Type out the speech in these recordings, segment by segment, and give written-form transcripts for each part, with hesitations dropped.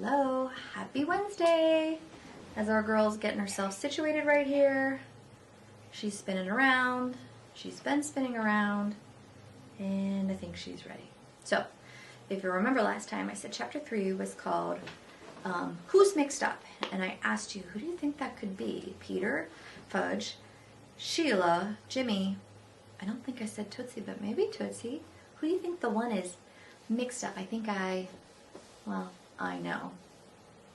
Hello, happy Wednesday. As our girl's getting herself situated right here, she's spinning around, she's been spinning around, and I think she's ready. So, if you remember last time, I said chapter 3 was called Who's Mixed Up? And I asked you, who do you think that could be? Peter, Fudge, Sheila, Jimmy. I don't think I said Tootsie, but maybe Tootsie. Who do you think the one is mixed up? I know.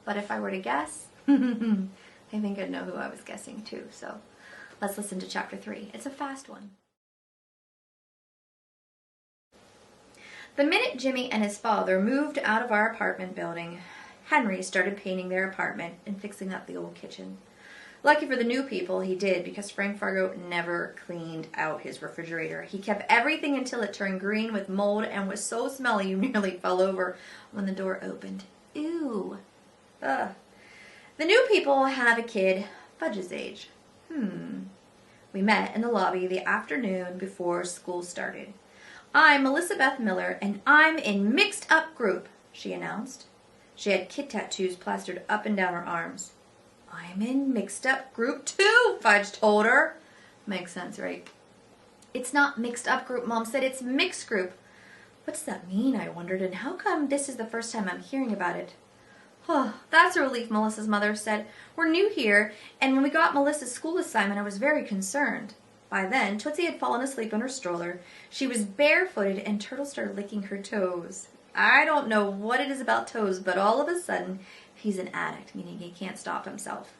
But if I were to guess, I think I'd know who I was guessing too. So let's listen to chapter 3. It's a fast one. The minute Jimmy and his father moved out of our apartment building, Henry started painting their apartment and fixing up the old kitchen. Lucky for the new people, he did, because Frank Fargo never cleaned out his refrigerator. He kept everything until it turned green with mold and was so smelly you nearly fell over when the door opened. Ew. Ugh. The new people have a kid Fudge's age. We met in the lobby the afternoon before school started. I'm Melissa Beth Miller, and I'm in mixed up group, she announced. She had kid tattoos plastered up and down her arms. I'm in mixed up group too, Fudge told her. Makes sense, right? It's not mixed up group, Mom said. It's mixed group. What's that mean, I wondered, and how come this is the first time I'm hearing about it? Oh, that's a relief, Melissa's mother said. We're new here, and when we got Melissa's school assignment, I was very concerned. By then, Tootsie had fallen asleep in her stroller. She was barefooted, and Turtle started licking her toes. I don't know what it is about toes, but all of a sudden, he's an addict, meaning he can't stop himself.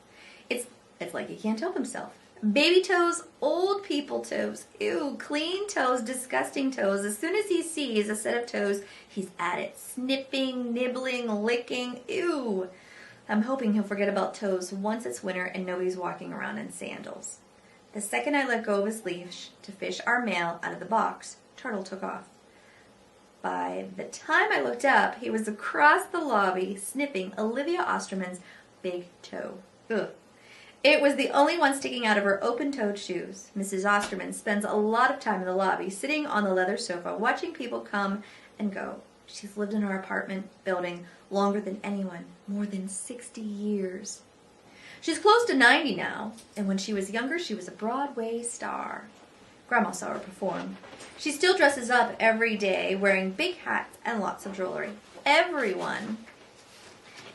It's like he can't help himself. Baby toes, old people toes, ew, clean toes, disgusting toes. As soon as he sees a set of toes, he's at it. Snipping, nibbling, licking, ew. I'm hoping he'll forget about toes once it's winter and nobody's walking around in sandals. The second I let go of his leash to fish our mail out of the box, Turtle took off. By the time I looked up, he was across the lobby sniffing Olivia Osterman's big toe. Ugh. It was the only one sticking out of her open-toed shoes. Mrs. Osterman spends a lot of time in the lobby, sitting on the leather sofa, watching people come and go. She's lived in our apartment building longer than anyone, more than 60 years. She's close to 90 now, and when she was younger, she was a Broadway star. Grandma saw her perform. She still dresses up every day, wearing big hats and lots of jewelry. Everyone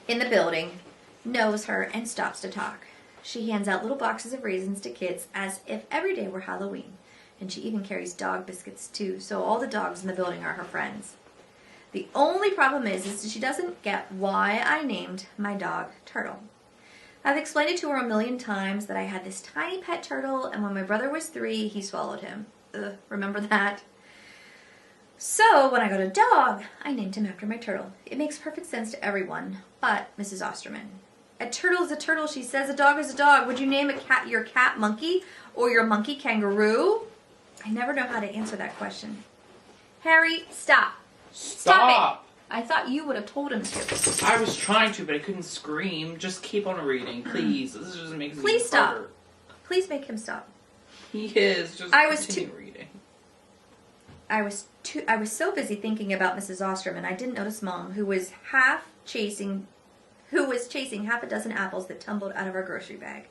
in the building knows her and stops to talk. She hands out little boxes of raisins to kids as if every day were Halloween. And she even carries dog biscuits too, so all the dogs in the building are her friends. The only problem is she doesn't get why I named my dog Turtle. I've explained it to her a million times that I had this tiny pet turtle, and when my brother was 3, he swallowed him. Ugh, remember that? So when I got a dog, I named him after my turtle. It makes perfect sense to everyone, but Mrs. Osterman. A turtle is a turtle, she says. A dog is a dog. Would you name your cat monkey or your monkey kangaroo? I never know how to answer that question. Harry, stop. Stop it. I thought you would have told him to. I was trying to, but I couldn't scream. Just keep on reading, please. This just makes it Please stop. harder. Please make him stop. He is. Just continue reading. I was so busy thinking about Mrs. Osterman, I didn't notice Mom, who was chasing half a dozen apples that tumbled out of our grocery bag.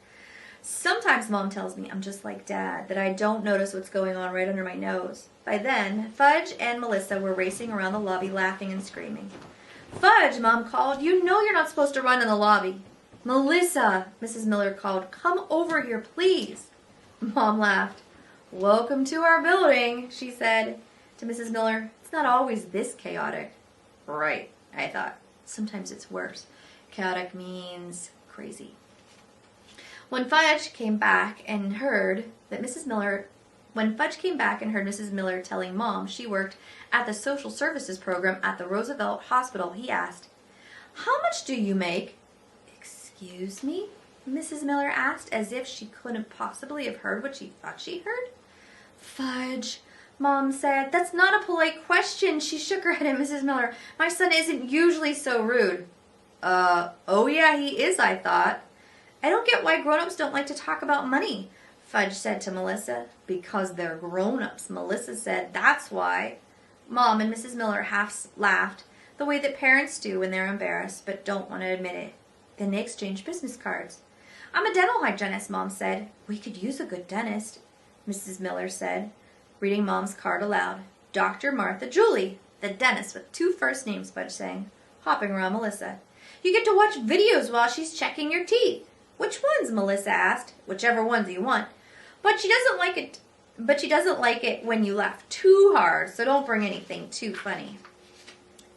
Sometimes Mom tells me I'm just like Dad, that I don't notice what's going on right under my nose. By then, Fudge and Melissa were racing around the lobby laughing and screaming. Fudge, Mom called. You know you're not supposed to run in the lobby. Melissa, Mrs. Miller called. Come over here, please. Mom laughed. Welcome to our building, she said to Mrs. Miller. It's not always this chaotic. Right, I thought. Sometimes it's worse. Chaotic means crazy. When Fudge came back and heard Mrs. Miller telling Mom she worked at the social services program at the Roosevelt Hospital, he asked, How much do you make? Excuse me? Mrs. Miller asked, as if she couldn't possibly have heard what she thought she heard. Fudge, Mom said. That's not a polite question. She shook her head at Mrs. Miller. My son isn't usually so rude. Oh yeah, he is, I thought. I don't get why grown-ups don't like to talk about money, Fudge said to Melissa. Because they're grown-ups, Melissa said. That's why. Mom and Mrs. Miller half laughed, the way that parents do when they're embarrassed but don't want to admit it. Then they exchanged business cards. I'm a dental hygienist, Mom said. We could use a good dentist, Mrs. Miller said, reading Mom's card aloud. Dr. Martha Julie, the dentist with 2 first names, Fudge sang, hopping around Melissa. You get to watch videos while she's checking your teeth. Which ones? Melissa asked. Whichever ones you want. But she doesn't like it when you laugh too hard, so don't bring anything too funny.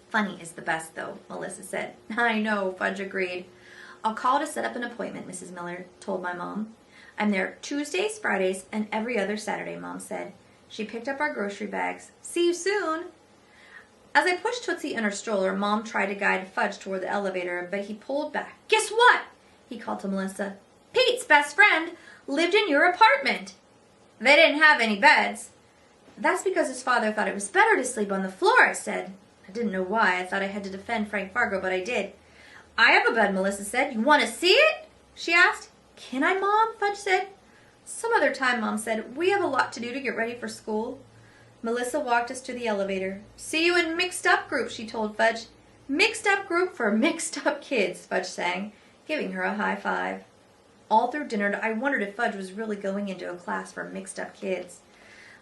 Funny is the best, though, Melissa said. I know, Fudge agreed. I'll call to set up an appointment, Mrs. Miller told my mom. I'm there Tuesdays, Fridays, and every other Saturday, Mom said. She picked up our grocery bags. See you soon. As I pushed Tootsie in her stroller, Mom tried to guide Fudge toward the elevator, but he pulled back. Guess what? He called to Melissa. Pete's best friend lived in your apartment. They didn't have any beds. That's because his father thought it was better to sleep on the floor, I said. I didn't know why. I thought I had to defend Frank Fargo, but I did. I have a bed, Melissa said. You want to see it? She asked. Can I, Mom? Fudge said. Some other time, Mom said. We have a lot to do to get ready for school. Melissa walked us to the elevator. See you in mixed up group, she told Fudge. Mixed up group for mixed up kids, Fudge sang, giving her a high five. All through dinner, I wondered if Fudge was really going into a class for mixed up kids.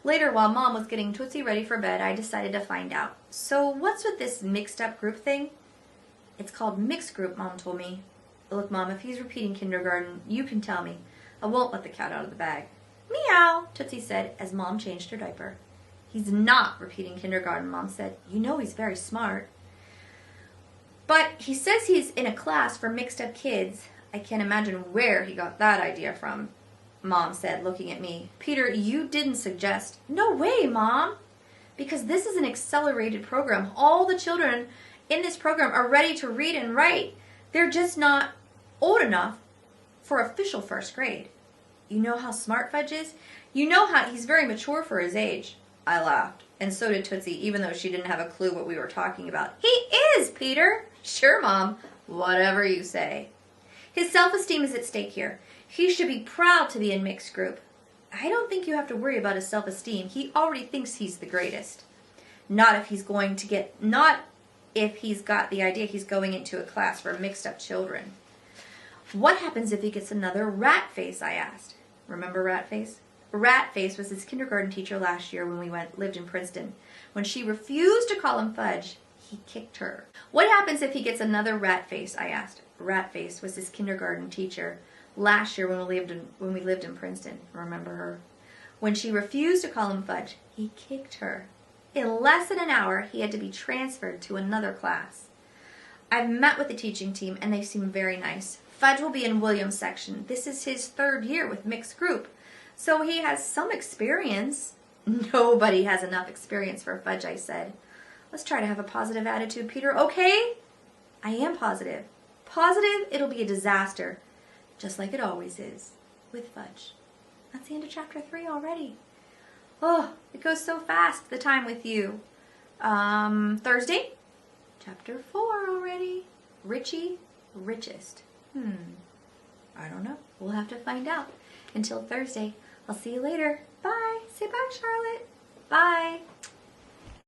Later, while Mom was getting Tootsie ready for bed, I decided to find out. So what's with this mixed up group thing? It's called mixed group, Mom told me. Look, Mom, if he's repeating kindergarten, you can tell me. I won't let the cat out of the bag. Meow, Tootsie said as Mom changed her diaper. He's not repeating kindergarten, Mom said. You know he's very smart. But he says he's in a class for mixed up kids. I can't imagine where he got that idea from, Mom said, looking at me. Peter, you didn't suggest. No way, Mom. Because this is an accelerated program. All the children in this program are ready to read and write. They're just not old enough for official first grade. You know how smart Fudge is? You know how he's very mature for his age. I laughed, and so did Tootsie, even though she didn't have a clue what we were talking about. He is, Peter. Sure, Mom. Whatever you say. His self-esteem is at stake here. He should be proud to be in mixed group. I don't think you have to worry about his self-esteem. He already thinks he's the greatest. Not if he's got the idea he's going into a class for mixed up children. What happens if he gets another rat face, I asked. Remember Rat Face? Rat Face was his kindergarten teacher last year when we lived in Princeton. When she refused to call him Fudge, he kicked her. What happens if he gets another rat face, I asked. Rat Face was his kindergarten teacher last year when we lived in Princeton. Remember her? When she refused to call him Fudge, he kicked her. In less than an hour, he had to be transferred to another class. I've met with the teaching team, and they seem very nice. Fudge will be in William's section. This is his 3rd year with mixed group, so he has some experience. Nobody has enough experience for Fudge, I said. Let's try to have a positive attitude, Peter, okay? I am positive. Positive, it'll be a disaster, just like it always is with Fudge. That's the end of chapter 3 already. Oh, it goes so fast, the time with you. Thursday, chapter 4 already. Richie, richest. I don't know. We'll have to find out. Until Thursday, I'll see you later. Bye. Say bye, Charlotte. Bye.